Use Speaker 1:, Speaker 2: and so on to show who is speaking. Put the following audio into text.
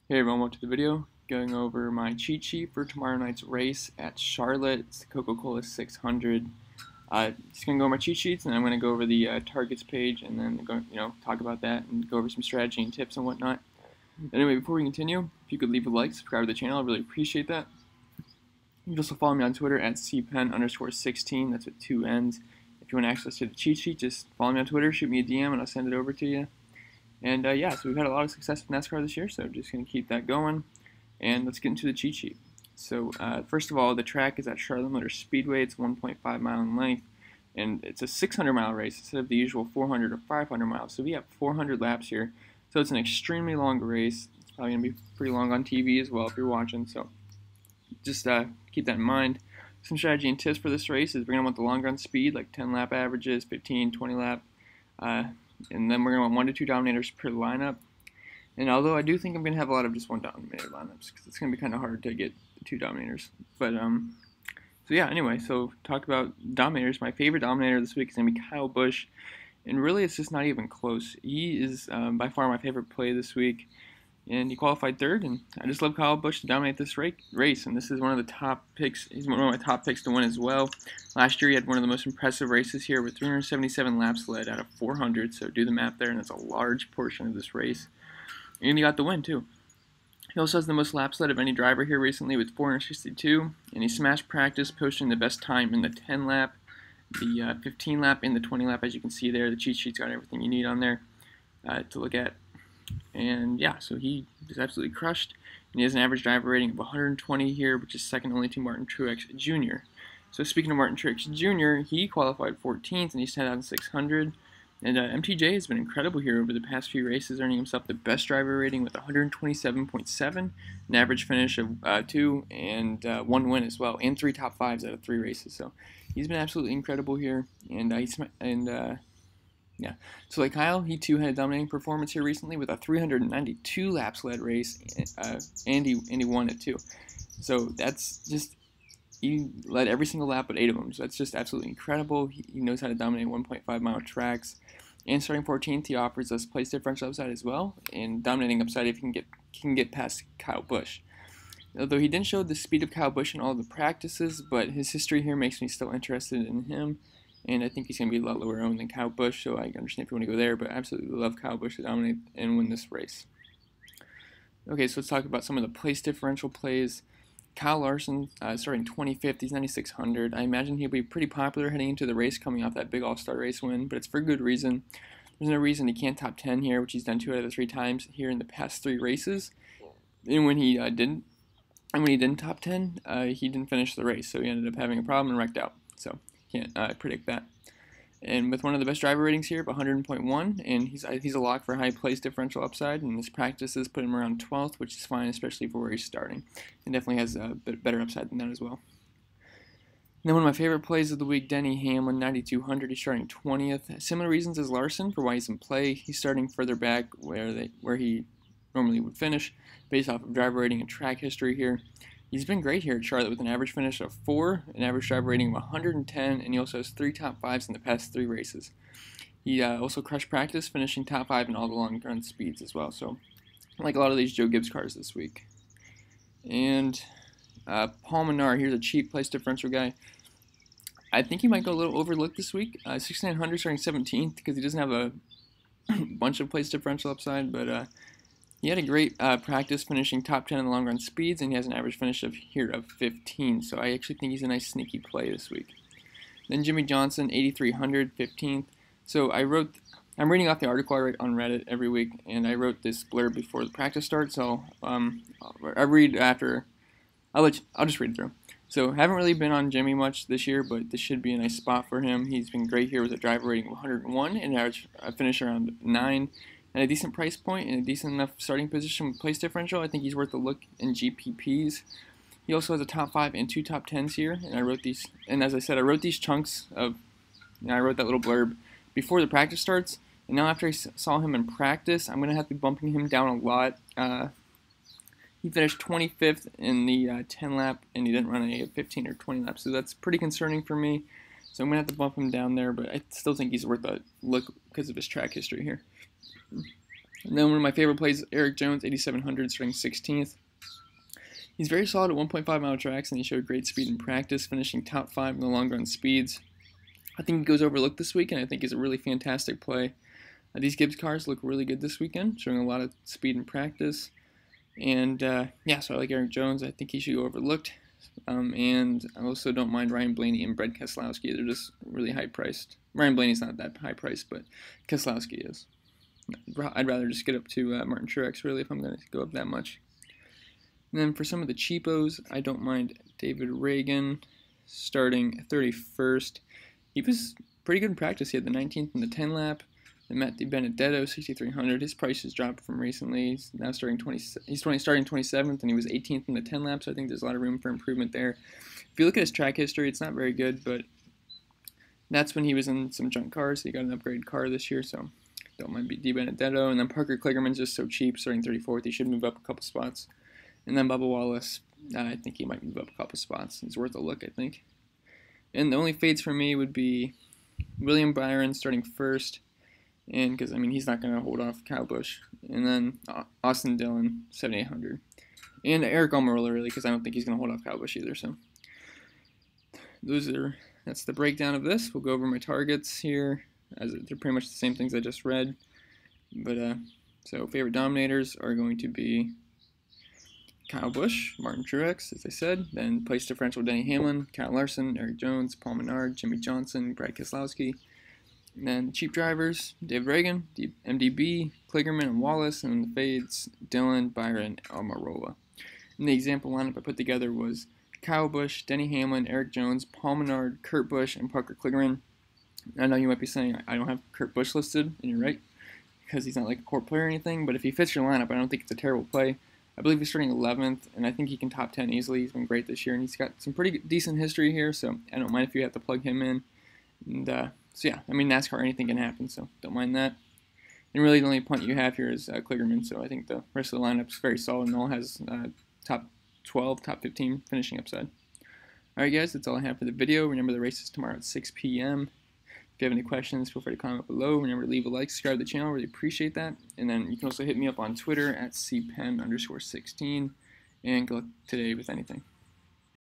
Speaker 1: Hey everyone, welcome to the video. Going over my cheat sheet for tomorrow night's race at Charlotte. It's the Coca-Cola 600. Just gonna go over my cheat sheets, and I'm gonna go over the targets page, and then talk about that and go over some strategy and tips and whatnot. Anyway, before we continue, if you could leave a like, subscribe to the channel, I really appreciate that. You can also follow me on Twitter at cpen_16. That's with 2 N's. If you want access to the cheat sheet, just follow me on Twitter, shoot me a DM, and I'll send it over to you. And yeah, so we've had a lot of success with NASCAR this year, so just going to keep that going. And let's get into the cheat sheet. So first of all, the track is at Charlotte Motor Speedway. It's 1.5 mile in length, and it's a 600-mile race instead of the usual 400 or 500 miles. So we have 400 laps here. So it's an extremely long race. It's probably going to be pretty long on TV as well if you're watching. So just keep that in mind. Some strategy and tips for this race is we're going to want the long run speed, like 10 lap averages, 15, 20 lap. And then we're going to want 1 to 2 Dominators per lineup. And although I do think I'm going to have a lot of just 1 Dominator lineups, because it's going to be kind of hard to get 2 Dominators. But, so yeah, anyway, so talk about Dominators. My favorite Dominator this week is going to be Kyle Busch. And really, it's just not even close. He is by far my favorite play this week. And he qualified 3rd, and I just love Kyle Busch to dominate this race. And this is one of the top picks. He's one of my top picks to win as well. Last year, he had one of the most impressive races here with 377 laps led out of 400. So do the math there, and that's a large portion of this race. And he got the win, too. He also has the most laps led of any driver here recently with 462. And he smashed practice, posting the best time in the 10 lap, the 15 lap, and the 20 lap. As you can see there, the cheat sheet's got everything you need on there to look at. And yeah, so he is absolutely crushed. And he has an average driver rating of 120 here, which is second only to Martin Truex Jr. So speaking of Martin Truex Jr., he qualified 14th, and he's 10,600. And MTJ has been incredible here over the past few races, earning himself the best driver rating with 127.7, an average finish of 2, and 1 win as well, and 3 top 5s out of 3 races. So he's been absolutely incredible here, and yeah, so like Kyle, he too had a dominating performance here recently with a 392 laps led race, and he won it too. So that's just, he led every single lap but 8 of them. So that's just absolutely incredible. He knows how to dominate 1.5 mile tracks. And starting 14th, he offers us place differential upside as well, and dominating upside if he can get past Kyle Busch. Although he didn't show the speed of Kyle Busch in all of the practices, but his history here makes me still interested in him. And I think he's going to be a lot lower owned than Kyle Busch, so I understand if you want to go there, but I absolutely love Kyle Busch to dominate and win this race. Okay, so let's talk about some of the place differential plays. Kyle Larson, starting 25th, he's 9,600. I imagine he'll be pretty popular heading into the race, coming off that big All-Star race win, but it's for good reason. There's no reason he can't top 10 here, which he's done 2 out of the 3 times here in the past 3 races. And when he didn't top 10, he didn't finish the race, so he ended up having a problem and wrecked out. So can't predict that. And with one of the best driver ratings here, 100.1, and he's a lock for high place differential upside, and his practices put him around 12th, which is fine, especially for where he's starting. And definitely has a better upside than that as well. And then one of my favorite plays of the week, Denny Hamlin, 9,200. He's starting 20th. Similar reasons as Larson for why he's in play. He's starting further back where he normally would finish, based off of driver rating and track history here. He's been great here at Charlotte with an average finish of 4, an average driver rating of 110, and he also has 3 top 5s in the past 3 races. He also crushed practice, finishing top 5 in all the long run speeds as well. So I like a lot of these Joe Gibbs cars this week. And Paul Menard, here's a cheap place differential guy. I think he might go a little overlooked this week. 6,900 starting 17th because he doesn't have a bunch of place differential upside, but he had a great practice, finishing top 10 in the long run speeds, and he has an average finish of 15. So I actually think he's a nice sneaky play this week. Then Jimmy Johnson, 8,300, 15th. So I'm reading off the article I write on Reddit every week, and I wrote this blurb before the practice starts. So I read after. I'll just read it through. So haven't really been on Jimmy much this year, but this should be a nice spot for him. He's been great here with a driver rating of 101 and an average finish around 9. At a decent price point and a decent enough starting position with place differential, I think he's worth a look in GPPs. He also has a top 5 and 2 top 10s here, and I wrote these. And as I said, I wrote these chunks of. I wrote that little blurb before the practice starts, and now after I saw him in practice, I'm gonna have to be bumping him down a lot. He finished 25th in the 10 lap, and he didn't run any 15 or 20 laps, so that's pretty concerning for me. So I'm gonna have to bump him down there, but I still think he's worth a look because of his track history here. And then one of my favorite plays, Eric Jones, 8,700, starting 16th. He's very solid at 1.5 mile tracks, and he showed great speed in practice, finishing top 5 in the long run speeds. I think he goes overlooked this week, and I think he's a really fantastic play. These Gibbs cars look really good this weekend, showing a lot of speed in practice. And yeah, so I like Eric Jones. I think he should go overlooked. And I also don't mind Ryan Blaney and Brad Keselowski. They're just really high priced. Ryan Blaney's not that high priced, but Keselowski is. I'd rather just get up to Martin Truex, really, if I'm going to go up that much. And then for some of the cheapos, I don't mind David Reagan starting 31st. He was pretty good in practice. He had the 19th in the 10 lap. And Matt DiBenedetto, 6,300. His price has dropped from recently. He's now starting 27th, and he was 18th in the 10 lap. So I think there's a lot of room for improvement there. If you look at his track history, it's not very good, but that's when he was in some junk cars. So he got an upgraded car this year, so don't mind DiBenedetto. And then Parker Kligerman's just so cheap, starting 34th. He should move up a couple spots. And then Bubba Wallace, I think he might move up a couple spots. It's worth a look, I think. And the only fades for me would be William Byron starting first. And because, I mean, he's not going to hold off Kyle Busch. And then Austin Dillon, 7,800. And Eric Almirola, really, because I don't think he's going to hold off Kyle Busch either. So that's the breakdown of this. We'll go over my targets here, as they're pretty much the same things I just read. But so favorite Dominators are going to be Kyle Busch, Martin Truex, as I said. Then place differential Denny Hamlin, Kyle Larson, Eric Jones, Paul Menard, Jimmy Johnson, Brad Keselowski. And then cheap drivers, Dave Reagan, MDB, Kligerman, and Wallace. And then the fades, Dillon, Byron, Almirola. And the example lineup I put together was Kyle Busch, Denny Hamlin, Eric Jones, Paul Menard, Kurt Busch, and Parker Kligerman. I know you might be saying I don't have Kurt Busch listed, and you're right, because he's not like a core player or anything. But if he fits your lineup, I don't think it's a terrible play. I believe he's starting 11th, and I think he can top 10 easily. He's been great this year, and he's got some pretty decent history here, so I don't mind if you have to plug him in. And so yeah, I mean, NASCAR, anything can happen, so don't mind that. And really the only punt you have here is Kligerman, so I think the rest of the lineup is very solid and all has top 12, top 15 finishing upside. Alright guys, that's all I have for the video. Remember the race is tomorrow at 6 p.m. If you have any questions, feel free to comment below. Remember to leave a like, subscribe to the channel, really appreciate that. And then you can also hit me up on Twitter at cpen_16. And good luck today with anything.